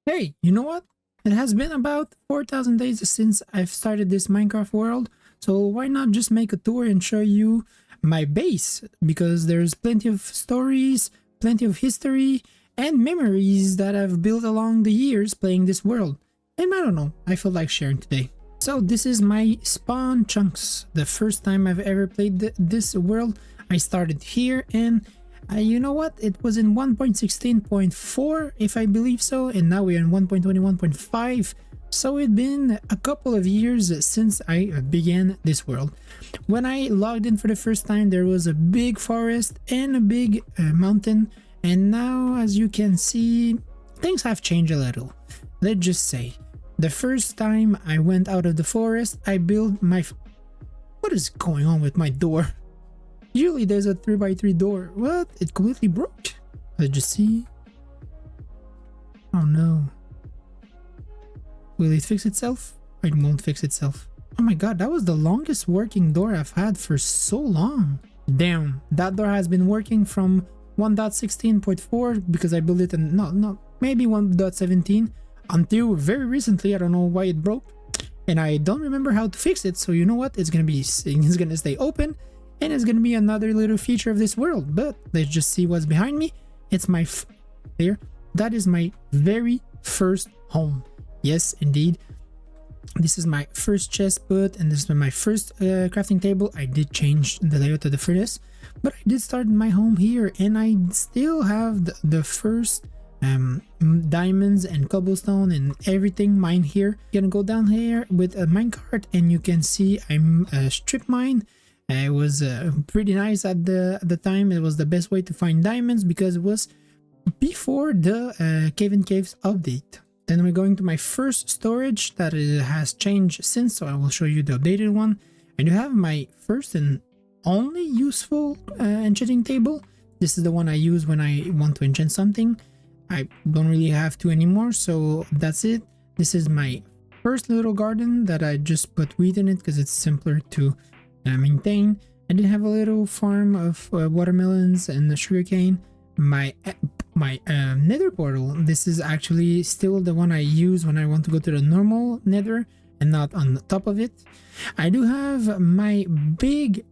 Hey, you know what? It has been about 4,000 days since I've started this Minecraft world, so why not just make a tour and show you my base? Because there's plenty of stories, plenty of history, and memories that I've built along the years playing this world. And I don't know, I feel like sharing today. So this is my spawn chunks. The first time I've ever played this world, I started here and you know what? It was in 1.16.4, if I believe so, and now we're in 1.21.5. So it's been a couple of years since I began this world. When I logged in for the first time, there was a big forest and a big mountain, and now, as you can see, things have changed a little. Let's just say, the first time I went out of the forest, I built my... What is going on with my door? Usually there's a 3x3 door. What? It completely broke. Let's just see. Oh no. Will it fix itself? It won't fix itself. Oh my god, that was the longest working door I've had for so long. Damn, that door has been working from 1.16.4 because I built it in, maybe 1.17 until very recently. I don't know why it broke. And I don't remember how to fix it. So you know what? It's gonna stay open. And it's gonna be another little feature of this world. But let's just see what's behind me. It's my there. That is my very first home. Yes, indeed. This is my first chest put, and this is my first crafting table. I did change the layout of the furnace, but I did start my home here, and I still have the first diamonds and cobblestone and everything mined here. You're gonna go down here with a minecart, and you can see I'm strip mine. It was pretty nice at the time. It was the best way to find diamonds because it was before the Cave and Caves update. Then we're going to my first storage that has changed since, so I will show you the updated one. And you have my first and only useful enchanting table. This is the one I use when I want to enchant something. I don't really have to anymore, so that's it. This is my first little garden that I just put wheat in it because it's simpler to maintain. I did have a little farm of watermelons and the sugarcane. My nether portal, this is actually still the one I use when I want to go to the normal nether and not on the top of it. I do have my big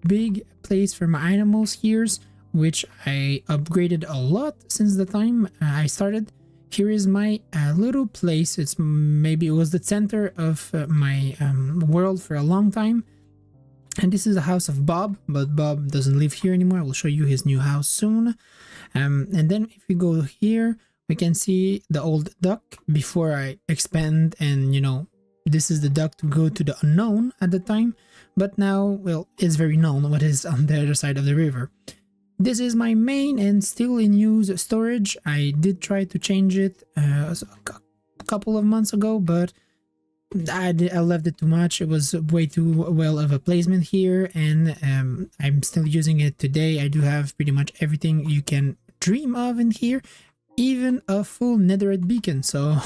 place for my animals here, which I upgraded a lot since the time I started. Here is my little place. It was the center of my world for a long time. And this is the house of Bob, but Bob doesn't live here anymore. I will show you his new house soon. And then if we go here, we can see the old duck before I expand. And, you know, this is the duck to go to the unknown at the time. But now, well, it's very known what is on the other side of the river. This is my main and still in use storage. I did try to change it a couple of months ago, but I left it too much. It was way too well of a placement here, and I'm still using it today. I do have pretty much everything you can dream of in here, even a full netherite beacon. So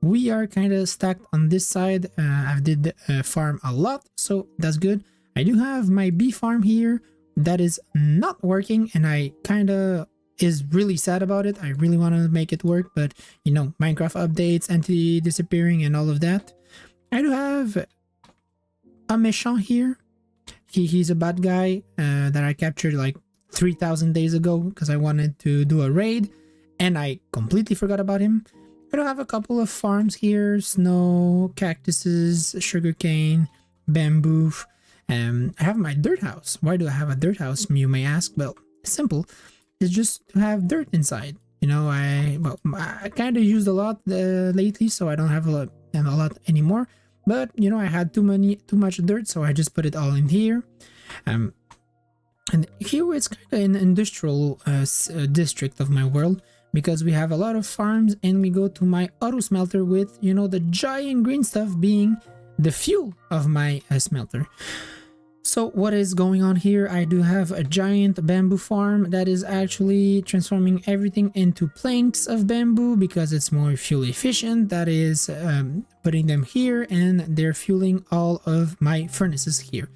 we are kind of stacked on this side. I did farm a lot, so that's good. I do have my bee farm here that is not working, and I kind of is really sad about it. I really want to make it work, but you know, Minecraft updates, anti-disappearing and all of that. I do have a méchant here. He's a bad guy that I captured like 3,000 days ago because I wanted to do a raid and I completely forgot about him. I do have a couple of farms here: snow, cactuses, sugarcane, bamboo. I have my dirt house. Why do I have a dirt house, you may ask? Well, it's simple. It's just to have dirt inside. You know, I kind of used a lot lately, so I don't have a lot anymore. But you know, I had too much dirt, so I just put it all in here. And here it's kind of an industrial district of my world because we have a lot of farms, and we go to my auto smelter with, you know, the giant green stuff being the fuel of my smelter. So what is going on here? I do have a giant bamboo farm that is actually transforming everything into planks of bamboo because it's more fuel efficient. That is putting them here, and they're fueling all of my furnaces here.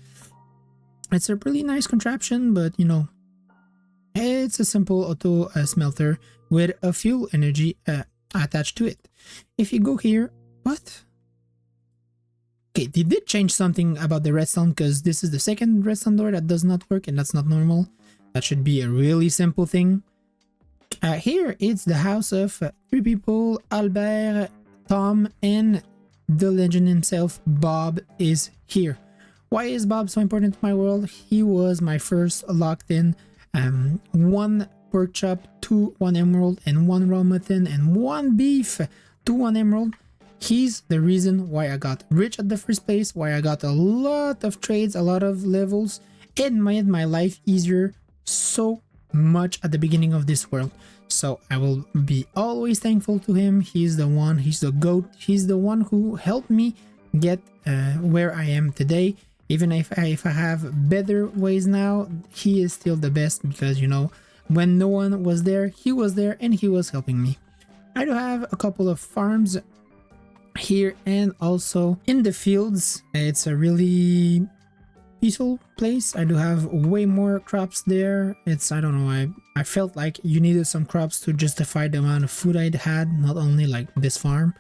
It's a really nice contraption, but you know, it's a simple auto smelter with a fuel energy attached to it. If you go here, what? Okay, they did change something about the redstone because this is the second redstone door that does not work, and that's not normal. That should be a really simple thing. Here it's the house of three people: Albert, Tom, and the legend himself, Bob, is here. Why is Bob so important to my world? He was my first locked in 1 pork chop to 1 emerald, and 1 raw mutton, and 1 beef to 1 emerald. He's the reason why I got rich at the first place, why I got a lot of trades, a lot of levels. It made my life easier so much at the beginning of this world. So I will be always thankful to him. He's the one, he's the GOAT. He's the one who helped me get where I am today. Even if I have better ways now, he is still the best because, you know, when no one was there, he was there and he was helping me. I do have a couple of farms here and also in the fields. It's a really peaceful place. I do have way more crops there. It's, I don't know, I felt like you needed some crops to justify the amount of food I'd had, not only like this farm.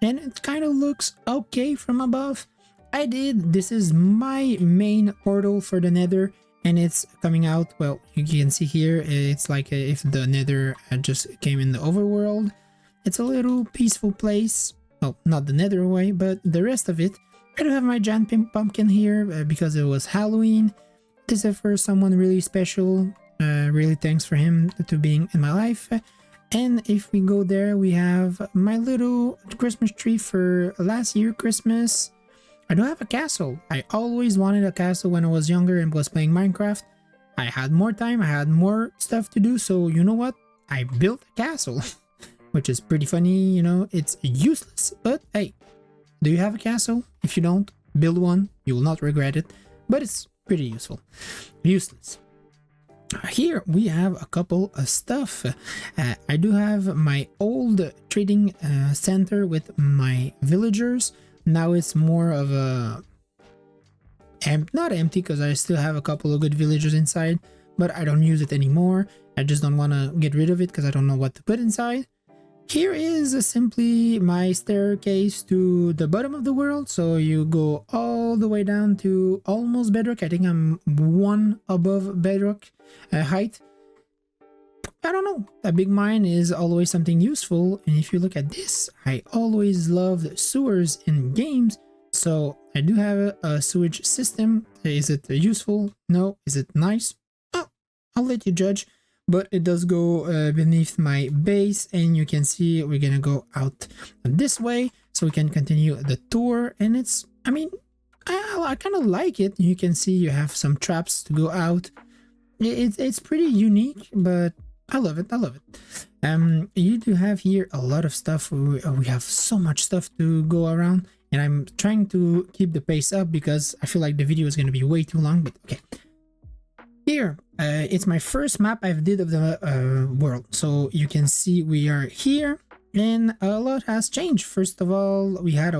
And it kind of looks okay from above. This is my main portal for the nether, and it's coming out, well, you can see here, it's like if the nether just came in the overworld. It's a little peaceful place. Well, not the nether way, but the rest of it. I do have my giant pumpkin here because it was Halloween. This is for someone really special. Really thanks for him to being in my life. And if we go there, we have my little Christmas tree for last year Christmas. I do have a castle. I always wanted a castle when I was younger and was playing Minecraft. I had more time, I had more stuff to do, so you know what? I built a castle. Which is pretty funny, you know, it's useless, but hey, do you have a castle? If you don't, build one, you will not regret it, but it's pretty useful. Useless. Here we have a couple of stuff. I do have my old trading center with my villagers. Now it's more of a not empty because I still have a couple of good villagers inside, but I don't use it anymore. I just don't want to get rid of it because I don't know what to put inside. Here is simply my staircase to the bottom of the world. So you go all the way down to almost bedrock. I think I'm 1 above bedrock height. I don't know. A big mine is always something useful. And if you look at this, I always loved sewers in games. So I do have a sewage system. Is it useful? No. Is it nice? Oh, I'll let you judge. But it does go beneath my base, and you can see we're gonna go out this way so we can continue the tour. And it's, I mean, I kind of like it. You can see you have some traps to go out. It's pretty unique, but I love it. I love it. You do have here a lot of stuff. We have so much stuff to go around, and I'm trying to keep the pace up because I feel like the video is going to be way too long, but okay. Here, it's my first map I've did of the world. So you can see we are here and a lot has changed. First of all, we had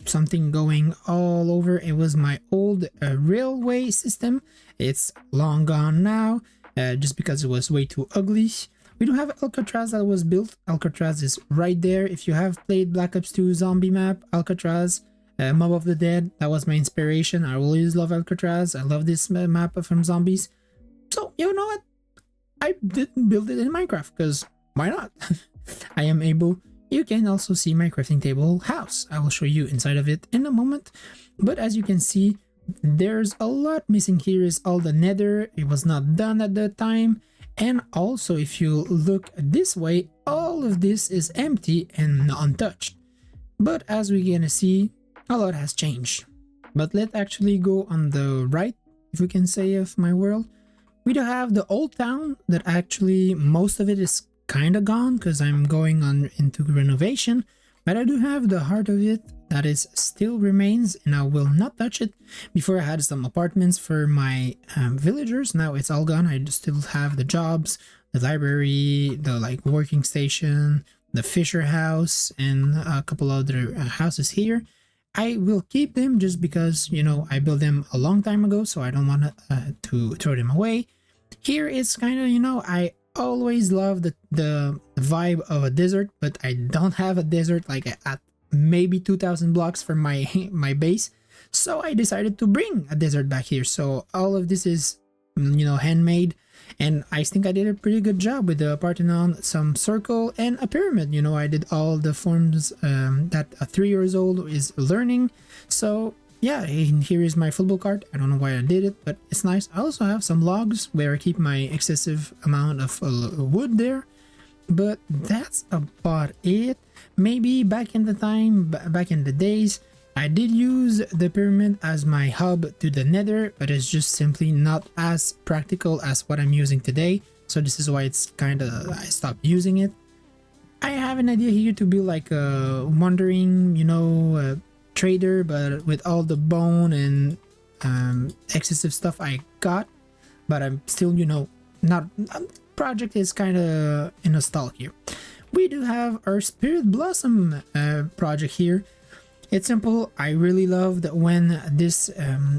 something going all over. It was my old railway system. It's long gone now just because it was way too ugly. We do have Alcatraz that was built. Alcatraz is right there. If you have played Black Ops 2 zombie map, Alcatraz, Mob of the Dead, that was my inspiration. I always love Alcatraz. I love this map from zombies. So, you know what? I didn't build it in Minecraft because why not? I am able. You can also see my crafting table house. I will show you inside of it in a moment. But as you can see, there's a lot missing. Here is all the nether. It was not done at the time. And also, if you look this way, all of this is empty and untouched. But as we're gonna see, a lot has changed. But let's actually go on the right, if we can say, of my world. We do have the old town that actually most of it is kind of gone because I'm going on into renovation. But I do have the heart of it that is still remains, and I will not touch it. Before I had some apartments for my villagers. Now it's all gone. I just still have the jobs, the library, the like working station, the fisher house, and a couple other houses here. I will keep them just because, you know, I built them a long time ago, so I don't want to throw them away. Here it's kind of, you know, I always loved the vibe of a desert, but I don't have a desert like at maybe 2,000 blocks from my my base. So I decided to bring a desert back here. So all of this is, handmade, and I think I did a pretty good job with the Parthenon, some circle, and a pyramid. I did all the forms that a 3 years old is learning. So yeah, and here is my football cart. I don't know why I did it, but it's nice. I also have some logs where I keep my excessive amount of wood there. But that's about it. Maybe back in the days, I did use the pyramid as my hub to the nether, but it's just simply not as practical as what I'm using today. So this is why it's I stopped using it. I have an idea here to be like a wandering, trader, but with all the bone and excessive stuff I got. But I'm still, not. Project is kind of in a stall here. We do have our Spirit Blossom project here. It's simple. I really loved when this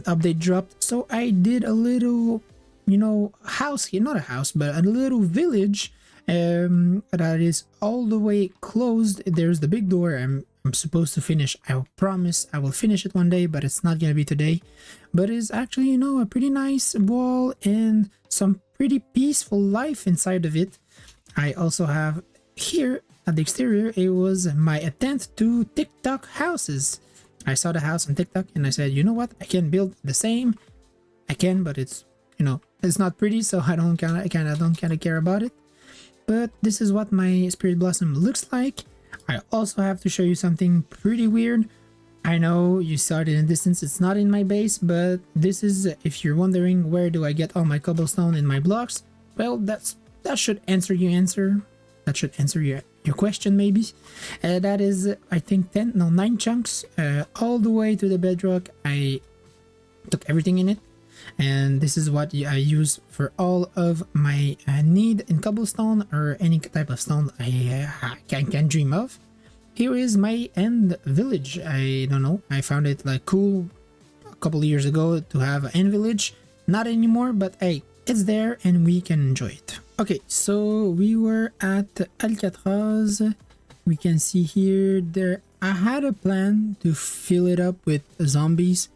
update dropped, so I did a little, house here, not a house, but a little village that is all the way closed. There's the big door I'm supposed to finish. I promise I will finish it one day, but it's not gonna be today. But it's actually, a pretty nice wall and some pretty peaceful life inside of it. I also have here at the exterior, it was my attempt to TikTok houses. I saw the house on TikTok and I said, you know what, I can build the same. I can, but it's it's not pretty, so I don't kind of care about it. But this is what my Spirit Blossom looks like. I also have to show you something pretty weird. I know you saw it in the distance, it's not in my base, but this is, if you're wondering where do I get all my cobblestone in my blocks, well, that should answer your question maybe. That is, I think 9 chunks all the way to the bedrock. I took everything in it, and this is what I use for all of my need in cobblestone or any type of stone I can dream of. Here is my end village. I don't know, I found it like cool a couple years ago to have an end village. Not anymore, but hey, it's there and we can enjoy it. Okay, so we were at Alcatraz. We can see here I had a plan to fill it up with zombies,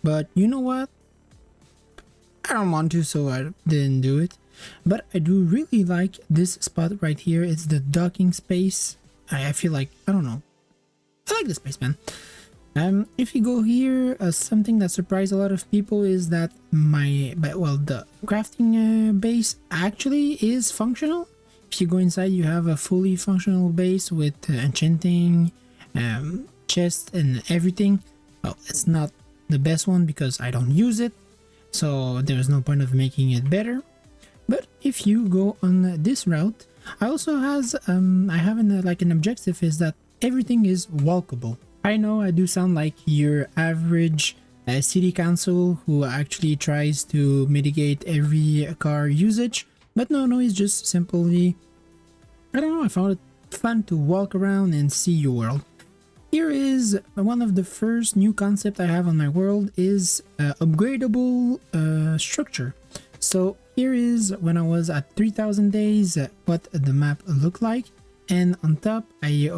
but you know what, I don't want to, so I didn't do it. But I do really like this spot right here. It's the docking space. I feel like, I don't know, I like this space, man. If you go here, something that surprised a lot of people is that the crafting base actually is functional. If you go inside, you have a fully functional base with enchanting, chest and everything. Well, it's not the best one because I don't use it, so there's no point of making it better. But if you go on this route, I also have an objective is that everything is walkable. I know I do sound like your average city council who actually tries to mitigate every car usage, but no, it's just simply, I don't know, I found it fun to walk around and see your world. Here is one of the first new concept I have on my world is upgradable structure. So here is when I was at 3,000 days, what the map looked like. And on top, I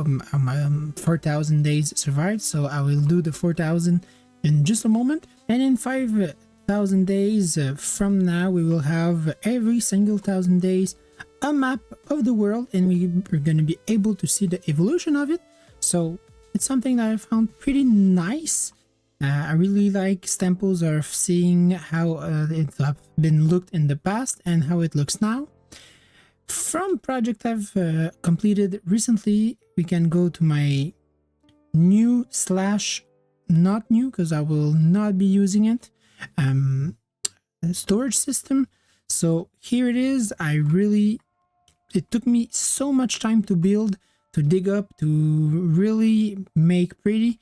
4,000 days survived, so I will do the 4,000 in just a moment. And in 5,000 days from now, we will have every single 1,000 days a map of the world, and we're going to be able to see the evolution of it. So it's something that I found pretty nice. I really like Stemples of seeing how it have been looked in the past and how it looks now. From project I've completed recently, we can go to my new / not new, because I will not be using it, storage system. So here it is. It took me so much time to build, to dig up, to really make pretty,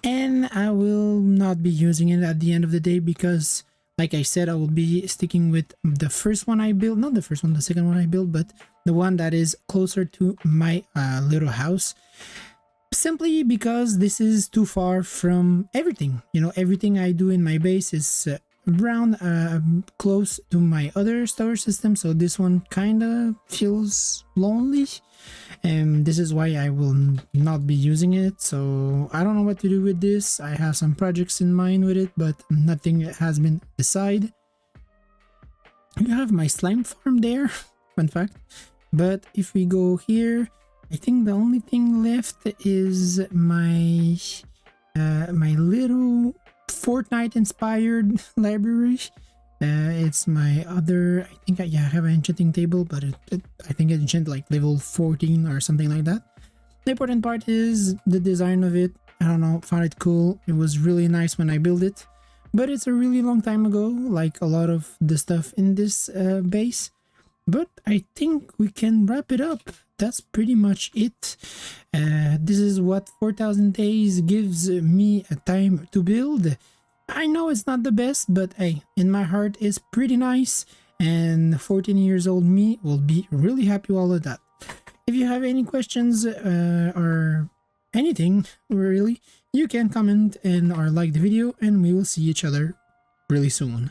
and I will not be using it at the end of the day because, like I said, I will be sticking with the first one I built, not the first one, the second one I built, but the one that is closer to my little house. Simply because this is too far from everything. Everything I do in my base is around close to my other storage system, so this one kind of feels lonely, and this is why I will not be using it. So I don't know what to do with this. I have some projects in mind with it, but nothing has been decided. You have my slime farm there, fun fact. But if we go here, I think the only thing left is my my little Fortnite inspired library. It's my other, I think I have an enchanting table, but I think it's enchant like level 14 or something like that. The important part is the design of it. I don't know, found it cool. It was really nice when I built it, but it's a really long time ago, like a lot of the stuff in this base. But I think we can wrap it up. That's pretty much it. This is what 4,000 days gives me a time to build. I know it's not the best, but hey, in my heart it's pretty nice, and 14 years old me will be really happy with all of that. If you have any questions or anything really, you can comment and or like the video, and we will see each other really soon.